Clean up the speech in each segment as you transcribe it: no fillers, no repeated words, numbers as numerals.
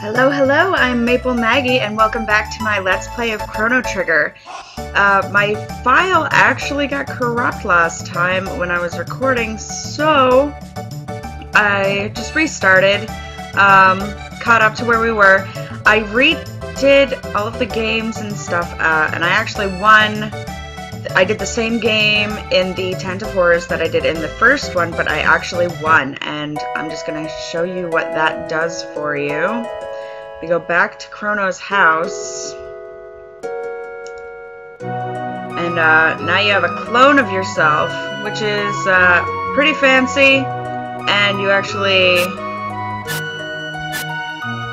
Hello, hello, I'm Maple Maggie, and welcome back to my Let's Play of Chrono Trigger. My file actually got corrupt last time when I was recording, so I just restarted, caught up to where we were. I redid all of the games and stuff, and I actually won. I did the same game in the Tent of Horrors that I did in the first one, but I actually won, and I'm just going to show you what that does for you. We go back to Chrono's house, and now you have a clone of yourself, which is pretty fancy, and you actually,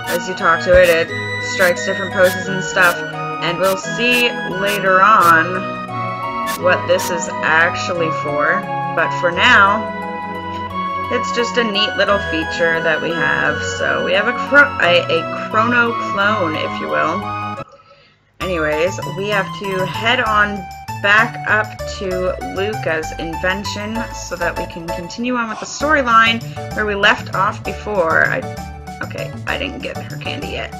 as you talk to it, it strikes different poses and stuff, and we'll see later on what this is actually for, but for now, it's just a neat little feature that we have. So we have a Chrono clone, if you will. Anyways, we have to head on back up to Luca's invention so that we can continue on with the storyline where we left off before. Okay, I didn't get her candy yet.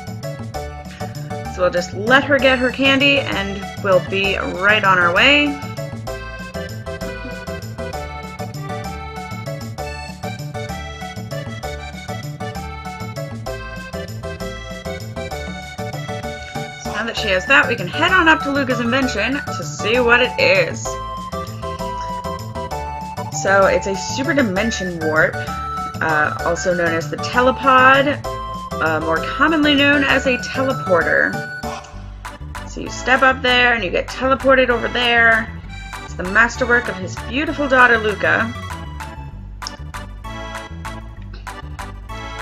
So we'll just let her get her candy and we'll be right on our way. Now that she has that, we can head on up to Luca's invention to see what it is. So it's a super dimension warp, also known as the telepod, more commonly known as a teleporter. So you step up there and you get teleported over there. It's the masterwork of his beautiful daughter Luca.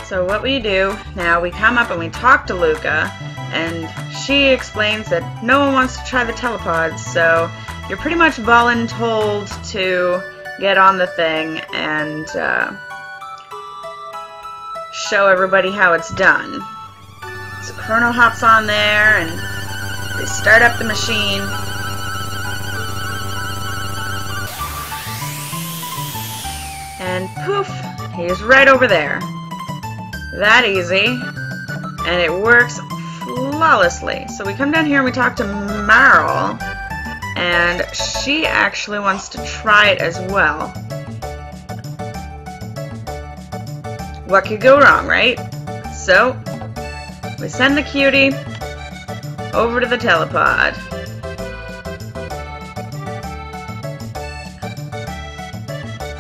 So what we do now, we come up and we talk to Luca, and she explains that no one wants to try the telepods, so you're pretty much voluntold to get on the thing and show everybody how it's done. So Chrono hops on there and they start up the machine. And poof, he's right over there. That easy. And it works flawlessly. So we come down here and we talk to Marle, and she actually wants to try it as well. What could go wrong, right? So we send the cutie over to the telepod.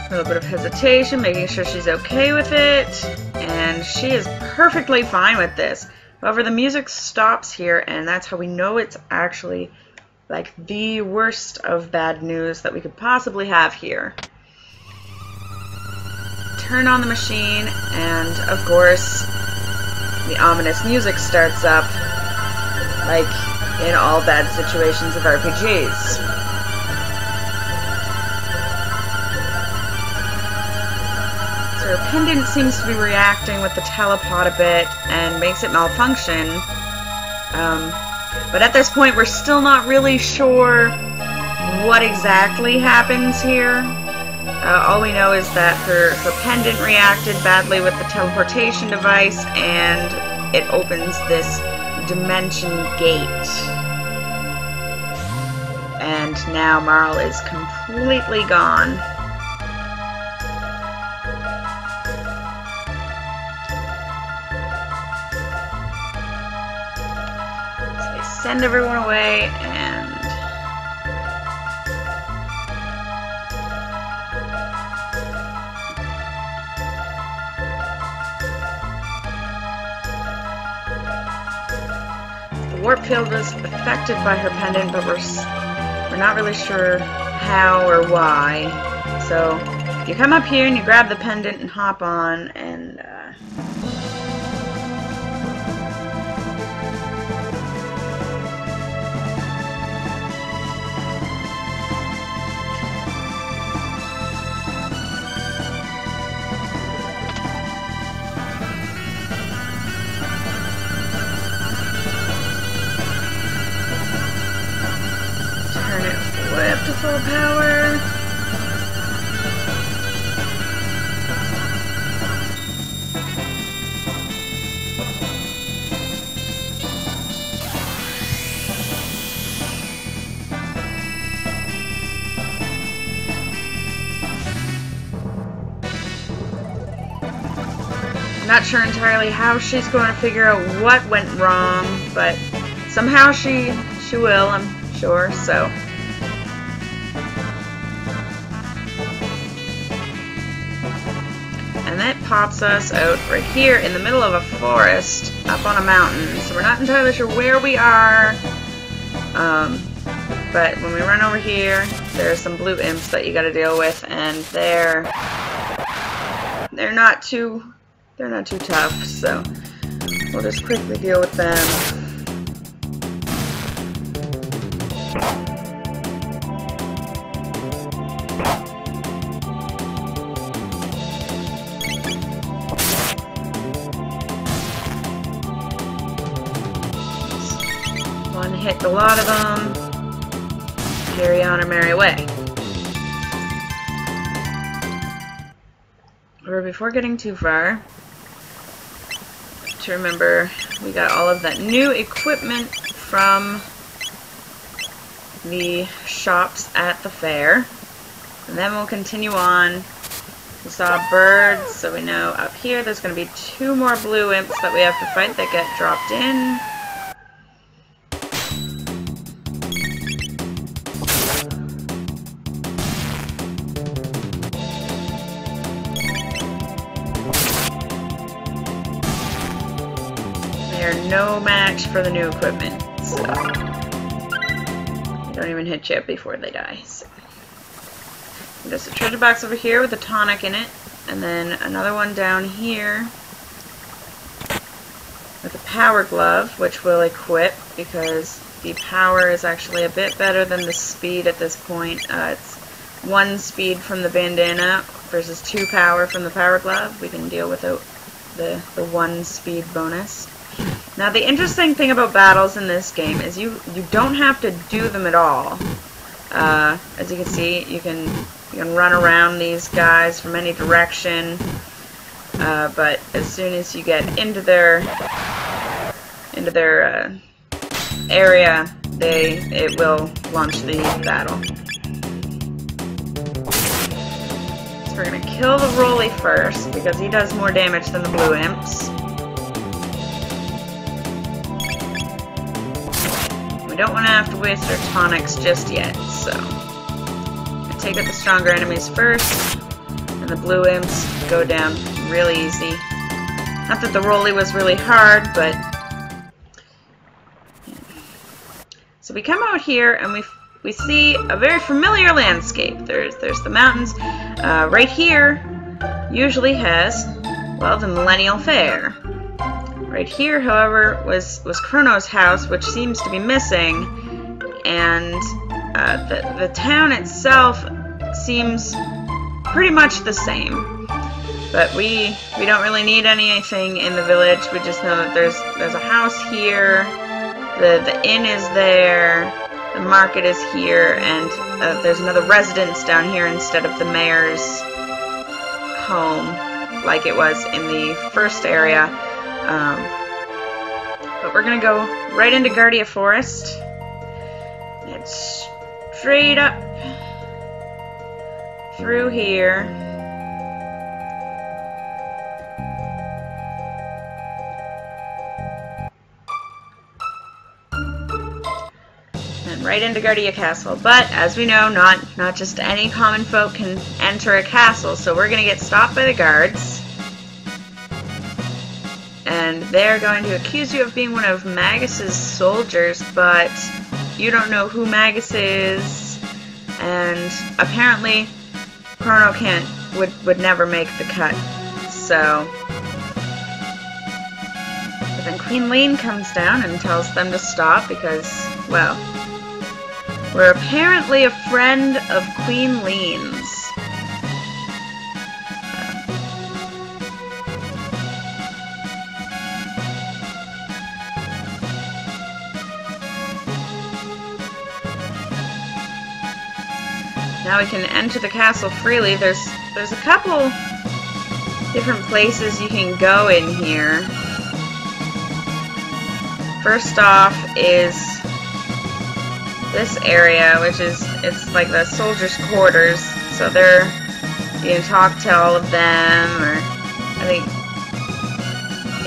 A little bit of hesitation, making sure she's okay with it, and she is perfectly fine with this. However, the music stops here, and that's how we know it's actually like the worst of bad news that we could possibly have here. Turn on the machine, and of course, the ominous music starts up, like in all bad situations of RPGs. Her pendant seems to be reacting with the telepod a bit and makes it malfunction. But at this point, we're still not really sure what exactly happens here. All we know is that her pendant reacted badly with the teleportation device, and it opens this dimension gate. And now Marle is completely gone. Send everyone away, and the warp field was affected by her pendant, but we're not really sure how or why. So you come up here and you grab the pendant and hop on, and way up to full power. not sure entirely how she's going to figure out what went wrong, but somehow she will, I'm sure, so. And that pops us out right here in the middle of a forest up on a mountain. So we're not entirely sure where we are. But when we run over here, there's some blue imps that you gotta deal with, and they're not too tough, so we'll just quickly deal with them. One hit a lot of them. Carry on our merry way. Or before getting too far, to remember we got all of that new equipment from the shops at the fair. And then we'll continue on. We saw birds, so we know up here there's going to be 2 more blue imps that we have to fight that get dropped in. No match for the new equipment, so they don't even hit you before they die. So. There's a treasure box over here with a tonic in it, and then another one down here with a power glove, which we'll equip because the power is actually a bit better than the speed at this point. It's 1 speed from the bandana versus 2 power from the power glove. We can deal with the 1 speed bonus. Now the interesting thing about battles in this game is you don't have to do them at all. As you can see, you can run around these guys from any direction, but as soon as you get into their area, it will launch the battle. So we're gonna kill the Rolly first because he does more damage than the blue imps. We don't want to have to waste our tonics just yet, so take out the stronger enemies first, and the blue imps go down real easy. Not that the Rolly was really hard, but so we come out here and we see a very familiar landscape. There's the mountains. Right here usually has, well, the Millennial Fair. Right here, however, was Chrono's house, which seems to be missing, and the town itself seems pretty much the same. But we don't really need anything in the village. We just know that there's a house here, the inn is there, the market is here, and there's another residence down here instead of the mayor's home, like it was in the first area. But we're gonna go right into Guardia Forest. Head straight up through here. And right into Guardia Castle. But as we know, not just any common folk can enter a castle, so we're gonna get stopped by the guards. And they're going to accuse you of being one of Magus's soldiers, but you don't know who Magus is, and apparently Chrono would never make the cut. So, but then Queen Leene comes down and tells them to stop because, well, we're apparently a friend of Queen Lene's. Now we can enter the castle freely. There's a couple different places you can go in here. First off is this area, which it's like the soldiers' quarters. So you can talk to all of them, or I think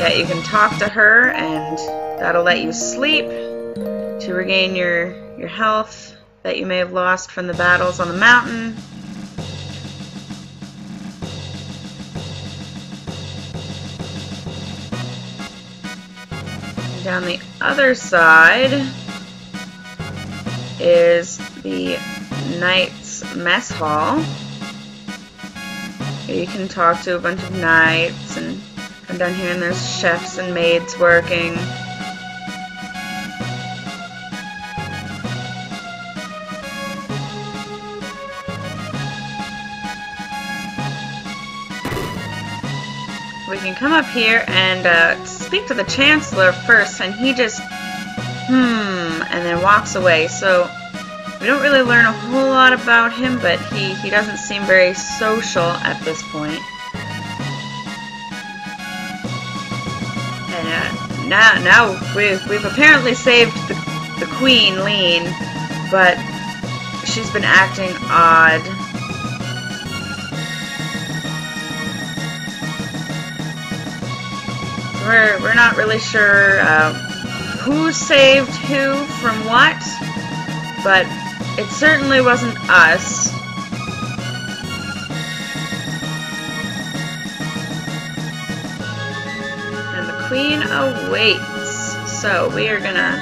Yeah, you can talk to her, and that'll let you sleep to regain your health that you may have lost from the battles on the mountain. And down the other side is the Knights Mess Hall. Here you can talk to a bunch of knights, and come down here and there's chefs and maids working. We can come up here and speak to the Chancellor first, and he just and then walks away. So we don't really learn a whole lot about him, but he doesn't seem very social at this point. And now we've apparently saved the Queen, Lean, but she's been acting odd. We're not really sure who saved who from what, but it certainly wasn't us. And the Queen awaits. So we are gonna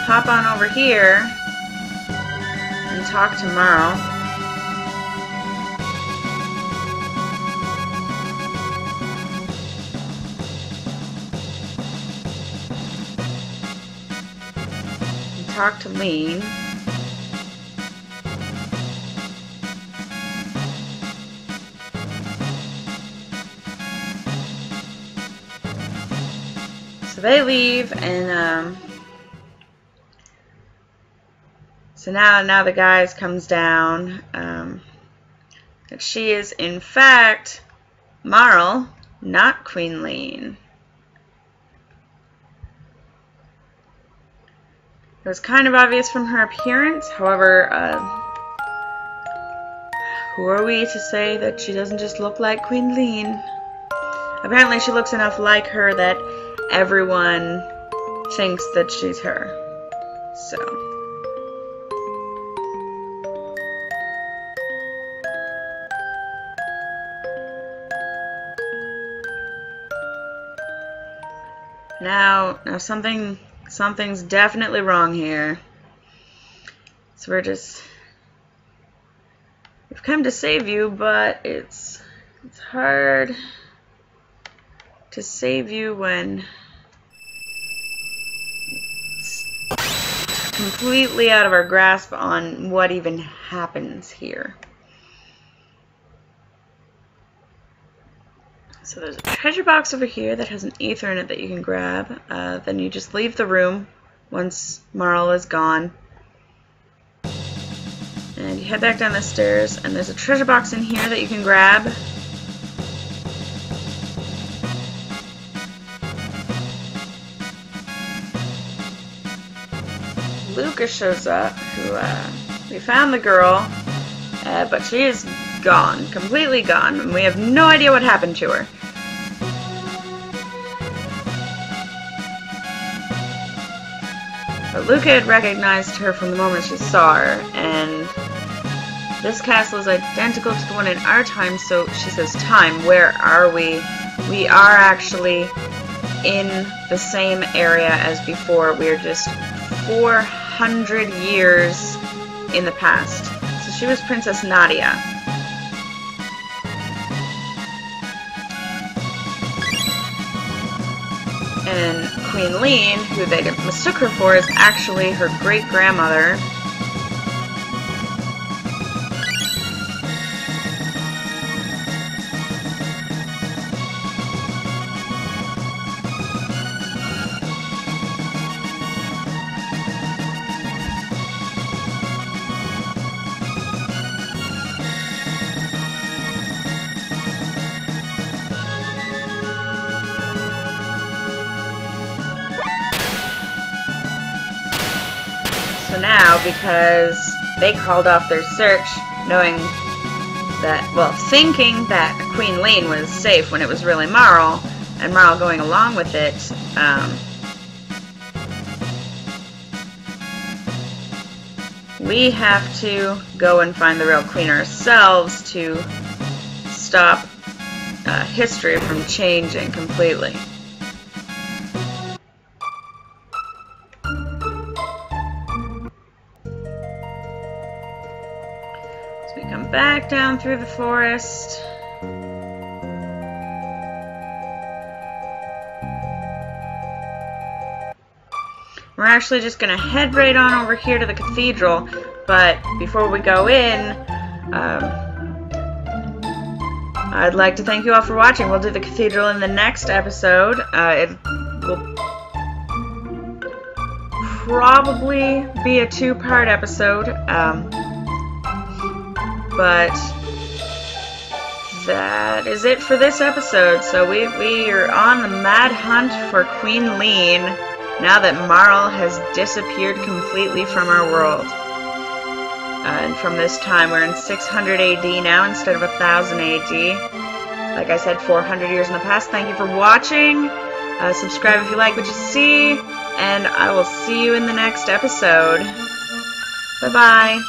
hop on over here and talk to Marle. Talk to Lean. So they leave, and so now the guys comes down. That she is in fact Marle, not Queen Lean. It was kind of obvious from her appearance. However, who are we to say that she doesn't just look like Queen Lean? Apparently she looks enough like her that everyone thinks that she's her. So. Now something's definitely wrong here. So we've come to save you, but it's hard to save you when it's completely out of our grasp on what even happens here. So there's a treasure box over here that has an ether in it that you can grab. Then you just leave the room once Marle is gone. And you head back down the stairs, and there's a treasure box in here that you can grab. Lucas shows up, who we found the girl, but she is gone, completely gone, and we have no idea what happened to her. But Luca had recognized her from the moment she saw her, and this castle is identical to the one in our time, so she says, "Time, where are we?" We are actually in the same area as before. We are just 400 years in the past. So she was Princess Nadia. And Queen Lean, who they mistook her for, is actually her great-grandmother. So now, because they called off their search, knowing that, well, thinking that Queen Lean was safe when it was really Marle, and Marle going along with it, we have to go and find the real queen ourselves to stop history from changing completely. So we come back down through the forest. We're actually just going to head right on over here to the cathedral, but before we go in, I'd like to thank you all for watching. We'll do the cathedral in the next episode. It will probably be a two-part episode, but that is it for this episode. So we are on the mad hunt for Queen Leene, now that Marle has disappeared completely from our world. And from this time, we're in 600 AD now instead of 1000 AD. Like I said, 400 years in the past. Thank you for watching. Subscribe if you like what you see. And I will see you in the next episode. Bye-bye.